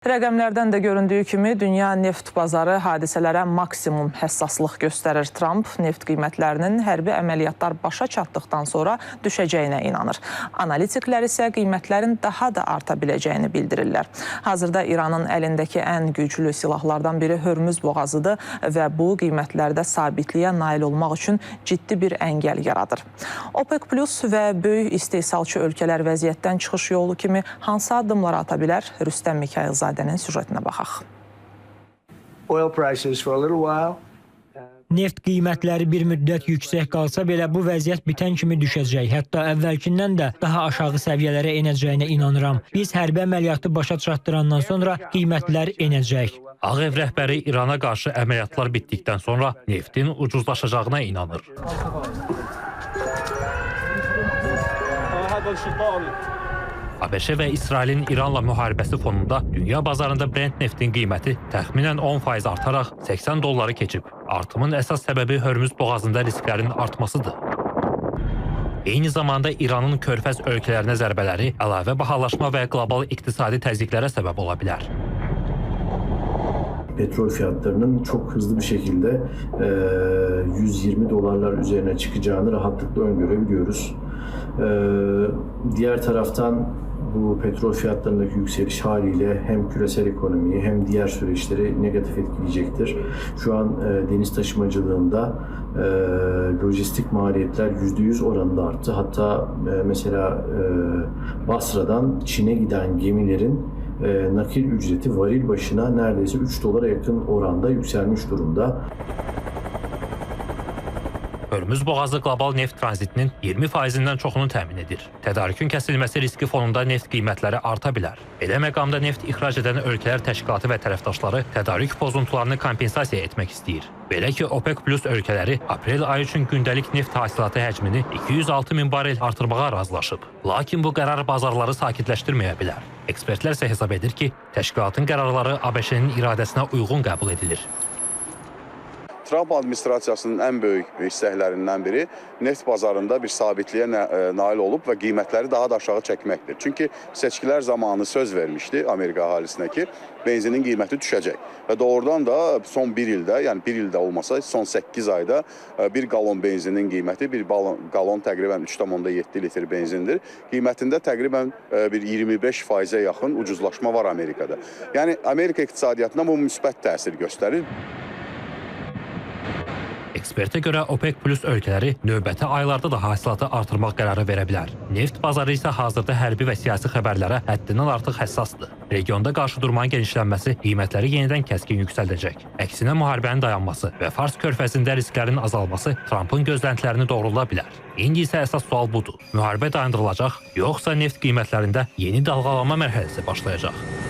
Rəqəmlərdən də göründüyü kimi, dünya neft bazarı hadisələrə maksimum həssaslıq göstərir. Trump neft qiymətlərinin hərbi əməliyyatlar başa çatdıqdan sonra düşəcəyinə inanır. Analitiklər isə qiymətlərin daha da arta biləcəyini bildirirlər. Hazırda İranın əlindəki ən güclü silahlardan biri Hörmüz boğazıdır və bu qiymətlərdə sabitliyə nail olmaq üçün ciddi bir əngəl yaradır. OPEC Plus və böyük istehsalçı ölkələr vəziyyətdən çıxış yolu kimi hansı addımlar ata bilər? Rüstəm Mikayılzadə süjetinə baxaq. Neft qiymətləri bir müddət yüksək qalsa belə bu vəziyyət bitən kimi düşəcək. Hətta əvvəlkindən də daha aşağı səviyyələrə enəcəyinə inanıram. Biz hərbi əməliyyatı başa çatdırandan sonra qiymətlər enəcək. Ağ Ev rəhbəri İrana qarşı əməliyyatlar bitdikdən sonra neftin ucuzlaşacağına inanır. ABŞ və İsrailin İranla müharibəsi fonunda dünya bazarında Brent neftin qiyməti təxminən 10% artaraq $80 keçib. Artımın əsas səbəbi Hörmüz boğazında risklərin artmasıdır. Eyni zamanda İranın körfəz ölkələrinə zərbələri əlavə bahalaşma və qlobal iqtisadi təzyiqlərə səbəb ola bilər. Petrol fiyatlarının çok hızlı bir şekilde $120 üzerine çıkacağını rahatlıkla öngörebiliyoruz. Diğer taraftan bu petrol fiyatlarındaki yükseliş haliyle hem küresel ekonomiyi hem diğer süreçleri negatif etkileyecektir. Şu an deniz taşımacılığında lojistik maliyetler %100 oranında arttı. Hatta mesela Basra'dan Çin'e giden gemilerin nakil ücreti varil başına neredeyse $3 yakın oranda yükselmiş durumda. Hörmüz boğazı qlobal neft tranzitinin 20%-dən çoxunu təmin edir. Tədarükün kəsilməsi riski fonunda neft qiymətləri arta bilər. Belə məqamda neft ixrac edən ölkələr təşkilatı və tərəfdaşları tədarük pozuntularını kompensasiya etmək istəyir. Belə ki, OPEC Plus ölkələri aprel ayı üçün gündəlik neft hasilatı həcmini 206 min barel artırmağa razılaşıb. Lakin bu qərar bazarları sakitləşdirməyə bilər. Ekspertlər isə hesab edir ki, təşkilatın qərarları ABŞ-nin iradəsinə uyğun qəbul edilir. Trump administrasiyasının ən böyük istəklərindən biri neft bazarında bir sabitliyə nail olub və qiymətləri daha da aşağı çəkməkdir. Çünki seçkilər zamanı söz vermişdi Amerika əhalisinə ki, benzinin qiyməti düşəcək. Və doğrudan da son bir ildə, yəni bir ildə olmasa son 8 ayda bir qalon benzinin qiyməti, bir qalon təqribən 3,7 litr benzindir. Qiymətində təqribən bir 25%-ə yaxın ucuzlaşma var Amerikada. Yəni Amerika iqtisadiyyatına bu müsbət təsir göstərir. Ekspertə görə OPEC Plus ölkələri növbəti aylarda da hasilatı artırmaq qərarı verə bilər. Neft bazarı isə hazırda hərbi və siyasi xəbərlərə həddindən artıq həssasdır. Regionda qarşıdurmanın genişlənməsi qiymətləri yenidən kəskin yüksəldəcək. Əksinə müharibənin dayanması və Fars körfəzində risklərin azalması Trumpın gözləntilərini doğrula bilər. İndi isə əsas sual budur. Müharibə dayandırılacaq, yoxsa neft qiymətlərində yeni dalğalanma mərhələsi başlayacaq?